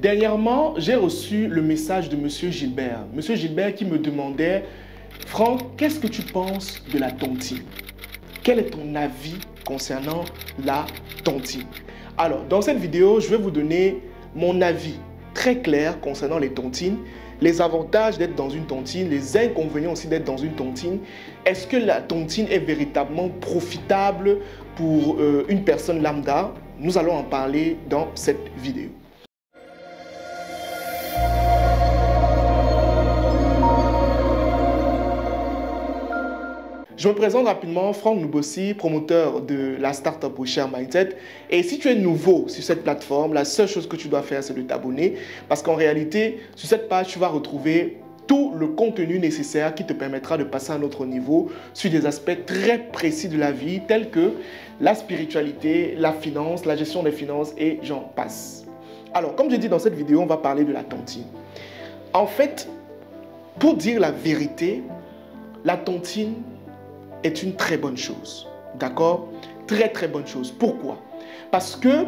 Dernièrement, j'ai reçu le message de Monsieur Gilbert. Monsieur Gilbert qui me demandait, Franck, qu'est-ce que tu penses de la tontine? Quel est ton avis concernant la tontine? Alors, dans cette vidéo, je vais vous donner mon avis très clair concernant les tontines, les avantages d'être dans une tontine, les inconvénients aussi d'être dans une tontine. Est-ce que la tontine est véritablement profitable pour une personne lambda? Nous allons en parler dans cette vidéo. Je me présente rapidement, Franck Noubossi, promoteur de la startup Share Mindset. Et si tu es nouveau sur cette plateforme, la seule chose que tu dois faire, c'est de t'abonner. Parce qu'en réalité, sur cette page, tu vas retrouver tout le contenu nécessaire qui te permettra de passer à un autre niveau sur des aspects très précis de la vie, tels que la spiritualité, la finance, la gestion des finances et j'en passe. Alors, comme j'ai dit dans cette vidéo, on va parler de la tontine. En fait, pour dire la vérité, la tontine est une très bonne chose. D'accord? Très très bonne chose. Pourquoi? Parce que,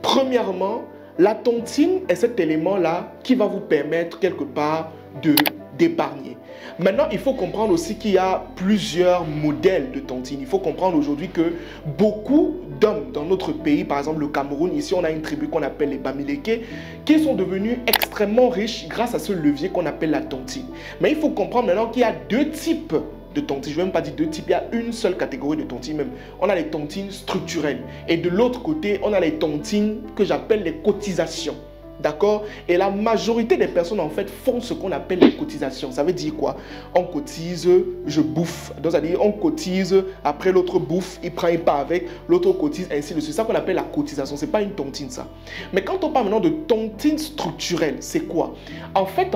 premièrement, la tontine est cet élément-là qui va vous permettre quelque part d'épargner. Maintenant, il faut comprendre aussi qu'il y a plusieurs modèles de tontine. Il faut comprendre aujourd'hui que beaucoup d'hommes dans notre pays, par exemple le Cameroun, ici on a une tribu qu'on appelle les Bamileke, qui sont devenus extrêmement riches grâce à ce levier qu'on appelle la tontine. Mais il faut comprendre maintenant qu'il y a deux types de tontines. Je ne vais même pas dire deux types, il y a une seule catégorie de tontines même. On a les tontines structurelles. Et de l'autre côté, on a les tontines que j'appelle les cotisations. D'accord? Et la majorité des personnes, en fait, font ce qu'on appelle les cotisations. Ça veut dire quoi? On cotise, je bouffe. Donc, c'est-à-dire, on cotise, après l'autre bouffe, il prend, il part avec, l'autre cotise, ainsi de suite. C'est ça qu'on appelle la cotisation. Ce n'est pas une tontine, ça. Mais quand on parle maintenant de tontine structurelle, c'est quoi? En fait,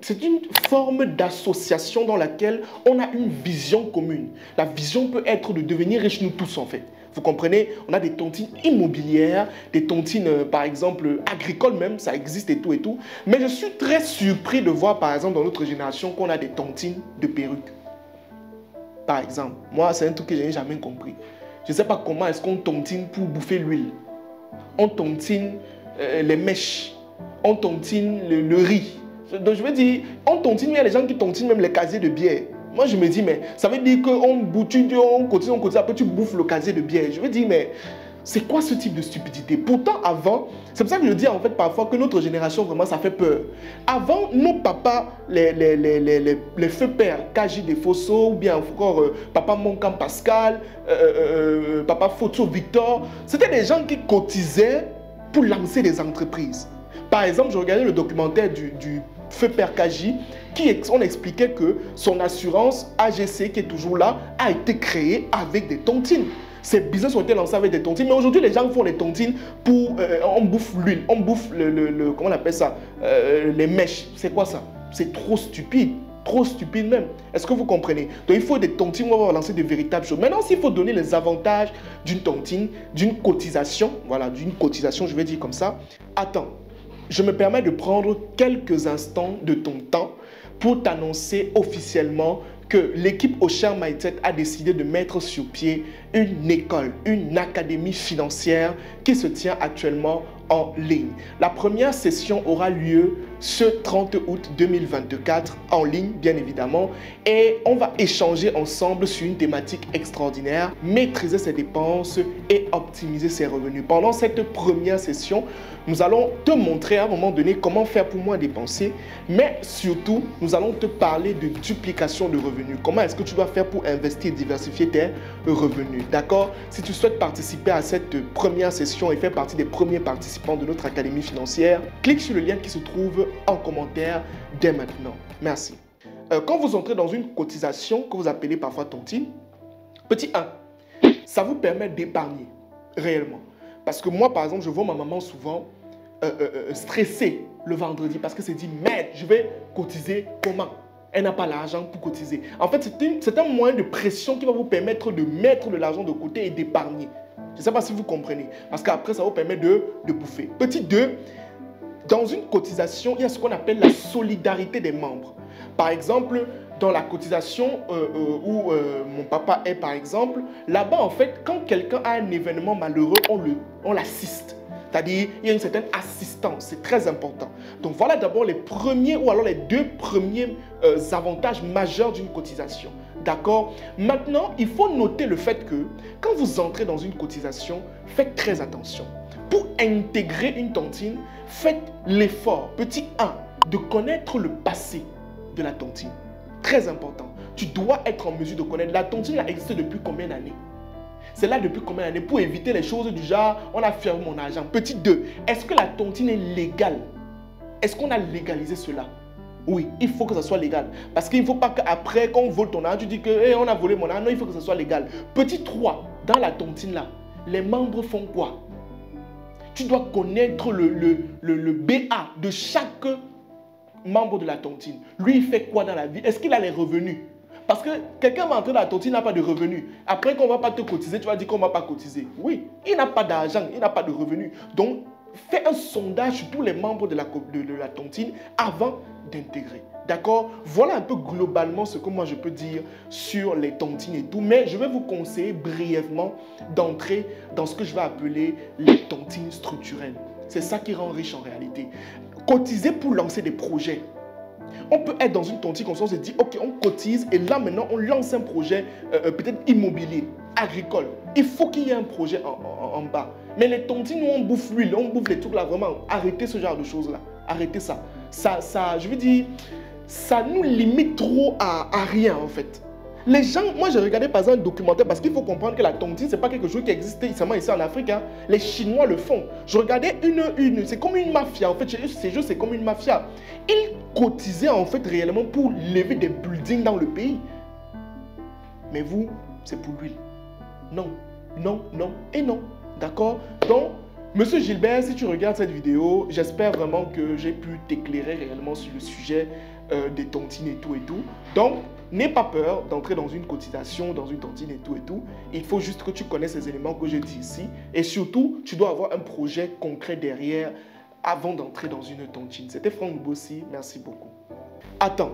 c'est une forme d'association dans laquelle on a une vision commune. La vision peut être de devenir riche nous tous, en fait. Vous comprenez? On a des tontines immobilières, des tontines, par exemple, agricoles même, ça existe et tout et tout. Mais je suis très surpris de voir, par exemple, dans notre génération, qu'on a des tontines de perruques. Par exemple, moi, c'est un truc que je n'ai jamais compris. Je ne sais pas comment est-ce qu'on tontine pour bouffer l'huile. On tontine les mèches. On tontine le riz. Donc, je veux dire, on tontine, il y a des gens qui tontinent même les casiers de bière. Moi, je me dis, mais ça veut dire qu'on cotise, après tu bouffes le casier de bière. Je veux dire, mais c'est quoi ce type de stupidité? Pourtant, avant, c'est pour ça que je dis en fait parfois que notre génération, vraiment, ça fait peur. Avant, nos papas, les feux pères, Kaji de Fosso, ou bien encore papa Moncam Pascal, papa Foto Victor, c'était des gens qui cotisaient pour lancer des entreprises. Par exemple, je regardais le documentaire du feu père Kaji, on expliquait que son assurance AGC, qui est toujours là, a été créée avec des tontines. Ces business ont été lancés avec des tontines, mais aujourd'hui, les gens font les tontines pour... on bouffe l'huile, on bouffe comment on appelle ça? Les mèches. C'est quoi ça? C'est trop stupide. Trop stupide même. Est-ce que vous comprenez? Donc il faut des tontines où on va lancer de véritables choses. Maintenant, s'il faut donner les avantages d'une tontine, d'une cotisation, voilà, d'une cotisation, je vais dire comme ça. Attends, je me permets de prendre quelques instants de ton temps pour t'annoncer officiellement que l'équipe Share Mindset a décidé de mettre sur pied une école, une académie financière qui se tient actuellement en ligne. La première session aura lieu ce 30 août 2024 en ligne, bien évidemment, et on va échanger ensemble sur une thématique extraordinaire, maîtriser ses dépenses et optimiser ses revenus. Pendant cette première session, nous allons te montrer à un moment donné comment faire pour moins dépenser, mais surtout, nous allons te parler de duplication de revenus. Comment est-ce que tu dois faire pour investir et diversifier tes revenus, d'accord? Si tu souhaites participer à cette première session et faire partie des premiers participants de notre académie financière, clique sur le lien qui se trouve en commentaire dès maintenant. Merci. Quand vous entrez dans une cotisation que vous appelez parfois tontine, petit 1, ça vous permet d'épargner réellement. Parce que moi, par exemple, je vois ma maman souvent stressée le vendredi parce que c'est dit, merde, je vais cotiser comment? Elle n'a pas l'argent pour cotiser. En fait, c'est un moyen de pression qui va vous permettre de mettre de l'argent de côté et d'épargner. Je ne sais pas si vous comprenez. Parce qu'après, ça vous permet de bouffer. Petit 2, dans une cotisation, il y a ce qu'on appelle la solidarité des membres. Par exemple, dans la cotisation où mon papa est, par exemple, là-bas, en fait, quand quelqu'un a un événement malheureux, on l'assiste. C'est-à-dire, il y a une certaine assistance, c'est très important. Donc voilà d'abord les premiers ou alors les deux premiers avantages majeurs d'une cotisation. D'accord? Maintenant, il faut noter le fait que quand vous entrez dans une cotisation, faites très attention. Pour intégrer une tontine, faites l'effort, petit 1, de connaître le passé de la tontine. Très important. Tu dois être en mesure de connaître. La tontine a existé depuis combien d'années? C'est là depuis combien d'années? Pour éviter les choses du genre, on a fermé mon argent. Petit 2, est-ce que la tontine est légale? Est-ce qu'on a légalisé cela? Oui, il faut que ça soit légal. Parce qu'il ne faut pas qu'après, quand on vole ton argent, tu dis que hey, on a volé mon argent. Non, il faut que ça soit légal. Petit 3, dans la tontine là, les membres font quoi? Tu dois connaître le BA de chaque membre de la tontine. Lui, il fait quoi dans la vie? Est-ce qu'il a les revenus? Parce que quelqu'un va entrer dans la tontine, il n'a pas de revenus. Après qu'on ne va pas te cotiser, tu vas dire qu'on ne va pas cotiser. Oui, il n'a pas d'argent, il n'a pas de revenus. Donc, fais un sondage sur tous les membres de la tontine avant d'intégrer. D'accord? Voilà un peu globalement ce que moi je peux dire sur les tontines et tout. Mais je vais vous conseiller brièvement d'entrer dans ce que je vais appeler les tontines structurelles. C'est ça qui rend riche en réalité. Cotiser pour lancer des projets. On peut être dans une tontine comme ça, on se dit, ok, on cotise et là maintenant on lance un projet peut-être immobilier, agricole. Il faut qu'il y ait un projet en bas. Mais les tontines où on bouffe l'huile, on bouffe les trucs là, vraiment, arrêtez ce genre de choses là. Arrêtez ça. Ça, je veux dire, ça nous limite trop à rien en fait. Les gens, moi j'ai regardé par exemple un documentaire parce qu'il faut comprendre que la tontine, c'est pas quelque chose qui existait seulement ici en Afrique. Hein. Les Chinois le font. Je regardais c'est comme une mafia en fait. Ces jeux, c'est comme une mafia. Ils cotisaient en fait réellement pour lever des buildings dans le pays. Mais vous, c'est pour l'huile. Non, non, non et non. D'accord? Donc, Monsieur Gilbert, si tu regardes cette vidéo, j'espère vraiment que j'ai pu t'éclairer réellement sur le sujet des tontines et tout et tout. Donc, n'aie pas peur d'entrer dans une cotisation, dans une tontine et tout et tout. Il faut juste que tu connaisses ces éléments que j'ai dit ici. Et surtout, tu dois avoir un projet concret derrière avant d'entrer dans une tontine. C'était Franck Bossi, merci beaucoup. Attends,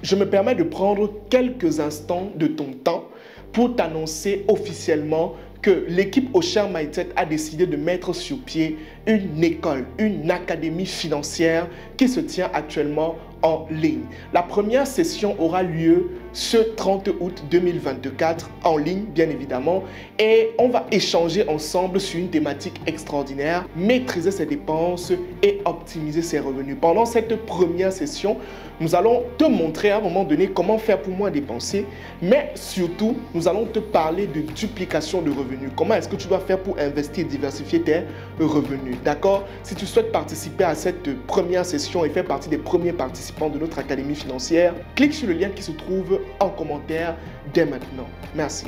je me permets de prendre quelques instants de ton temps pour t'annoncer officiellement que l'équipe Osher Mindset a décidé de mettre sur pied une école, une académie financière qui se tient actuellement en ligne. La première session aura lieu ce 30 août 2024 en ligne, bien évidemment, et on va échanger ensemble sur une thématique extraordinaire, maîtriser ses dépenses et optimiser ses revenus. Pendant cette première session, nous allons te montrer à un moment donné comment faire pour moins dépenser, mais surtout, nous allons te parler de duplication de revenus. Comment est-ce que tu dois faire pour investir et diversifier tes revenus, d'accord? Si tu souhaites participer à cette première session et faire partie des premiers participants de notre académie financière, clique sur le lien qui se trouve en commentaire dès maintenant. Merci.